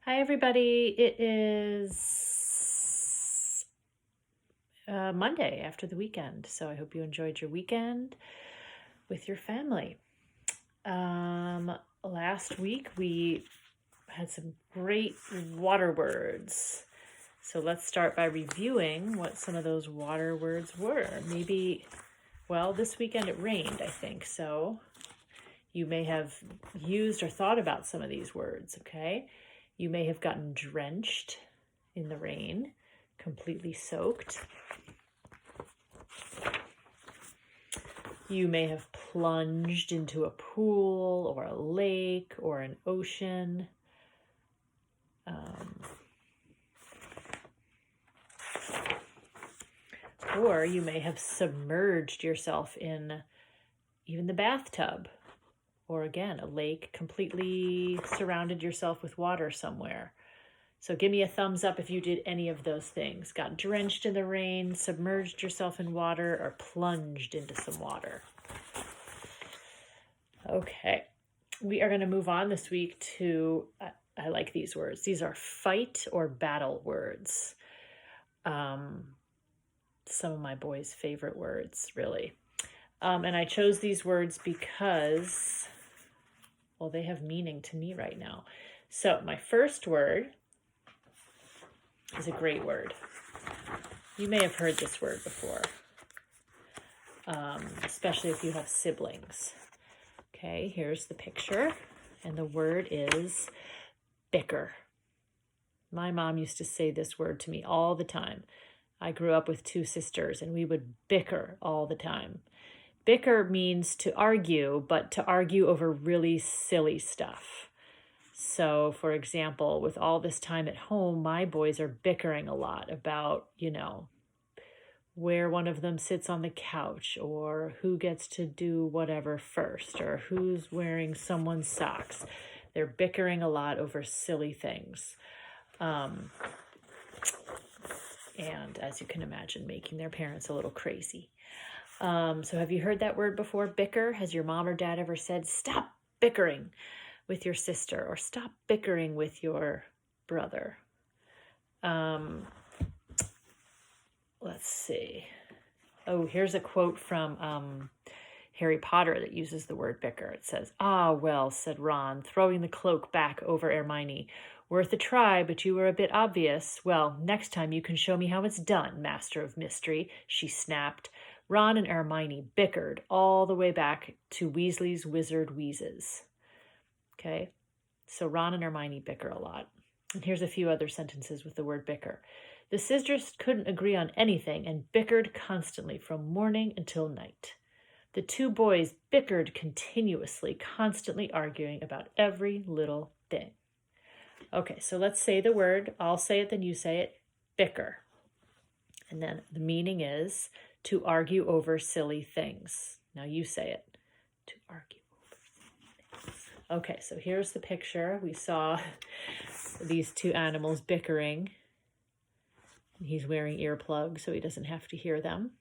Hi, everybody. It is Monday after the weekend, so I hope you enjoyed your weekend with your family. Last week we had some great water words. So let's start by reviewing what some of those water words were. This weekend it rained, I think, so you may have used or thought about some of these words, okay? You may have gotten drenched in the rain, completely soaked. You may have plunged into a pool or a lake or an ocean. Or you may have submerged yourself in even the bathtub. Or again, a lake, completely surrounded yourself with water somewhere. So give me a thumbs up if you did any of those things. Got drenched in the rain, submerged yourself in water, or plunged into some water. Okay, we are going to move on this week to, I like these words. These are fight or battle words. Some of my boys' favorite words, really. And I chose these words because, well, they have meaning to me right now. So my first word is a great word. You may have heard this word before, especially if you have siblings. Okay, here's the picture, and the word is bicker. My mom used to say this word to me all the time. I grew up with two sisters, and we would bicker all the time. Bicker means to argue, but to argue over really silly stuff. So, for example, with all this time at home, my boys are bickering a lot about, where one of them sits on the couch, or who gets to do whatever first, or who's wearing someone's socks. They're bickering a lot over silly things. And as you can imagine, making their parents a little crazy. So have you heard that word before, bicker? Has your mom or dad ever said, stop bickering with your sister, or stop bickering with your brother? Let's see. Oh, here's a quote from Harry Potter that uses the word bicker. It says, "Ah, well," said Ron, throwing the cloak back over Hermione. "Worth a try, but you were a bit obvious. Well, next time you can show me how it's done, Master of Mystery," she snapped. Ron and Hermione bickered all the way back to Weasley's Wizard Wheezes. Okay, so Ron and Hermione bicker a lot. And here's a few other sentences with the word bicker. The sisters couldn't agree on anything and bickered constantly from morning until night. The two boys bickered continuously, constantly arguing about every little thing. Okay, so let's say the word. I'll say it, then you say it. Bicker. And then the meaning is to argue over silly things. Now you say it. To argue over silly things. Okay, so here's the picture. We saw these two animals bickering. He's wearing earplugs so he doesn't have to hear them.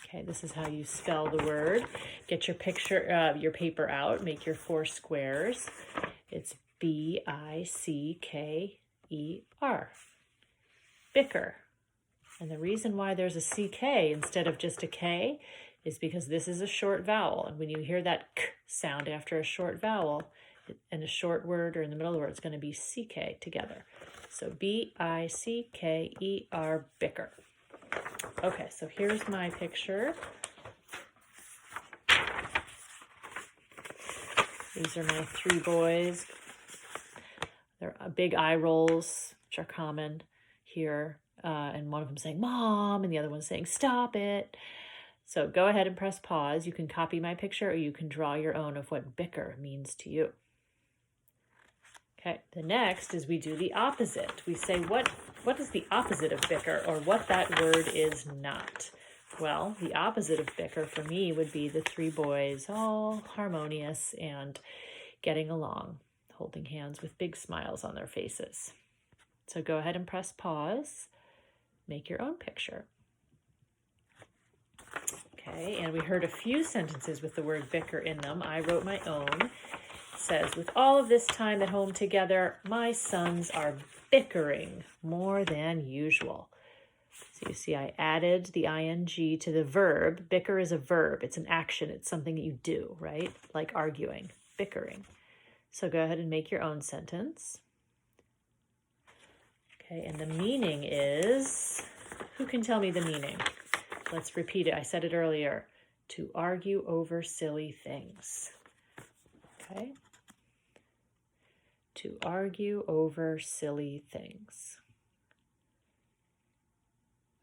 Okay, this is how you spell the word. Get your your paper out. Make your 4 squares. It's B-I-C-K-E-R. Bicker. And the reason why there's a C-K instead of just a K is because this is a short vowel. And when you hear that K sound after a short vowel in a short word or in the middle of the word, it's going to be C-K together. So B-I-C-K-E-R, bicker. Okay, so here's my picture. These are my 3 boys. They're big eye rolls, which are common here. And one of them saying, "Mom," and the other one saying, "Stop it." So go ahead and press pause. You can copy my picture or you can draw your own of what bicker means to you. Okay, the next is we do the opposite. We say what is the opposite of bicker, or what that word is not. Well, the opposite of bicker for me would be the 3 boys all harmonious and getting along, holding hands with big smiles on their faces. So go ahead and press pause. Make your own picture. Okay, and we heard a few sentences with the word bicker in them. I wrote my own. says, with all of this time at home together, my sons are bickering more than usual. So you see I added the ing to the verb. Bicker is a verb. It's an action. It's something that you do, right? Like arguing, bickering. So go ahead and make your own sentence. Okay, and the meaning is, who can tell me the meaning? Let's repeat it. I said it earlier. To argue over silly things. Okay? To argue over silly things.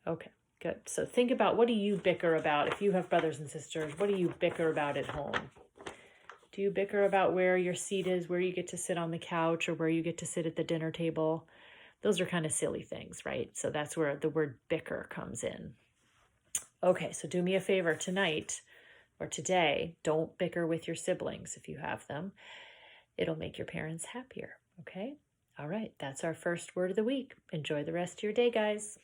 Okay, good. So think about, what do you bicker about? If you have brothers and sisters, what do you bicker about at home? Do you bicker about where your seat is, where you get to sit on the couch, or where you get to sit at the dinner table? Those are kind of silly things, right? So that's where the word bicker comes in. Okay, so do me a favor tonight or today, don't bicker with your siblings if you have them. It'll make your parents happier, okay? All right, that's our first word of the week. Enjoy the rest of your day, guys.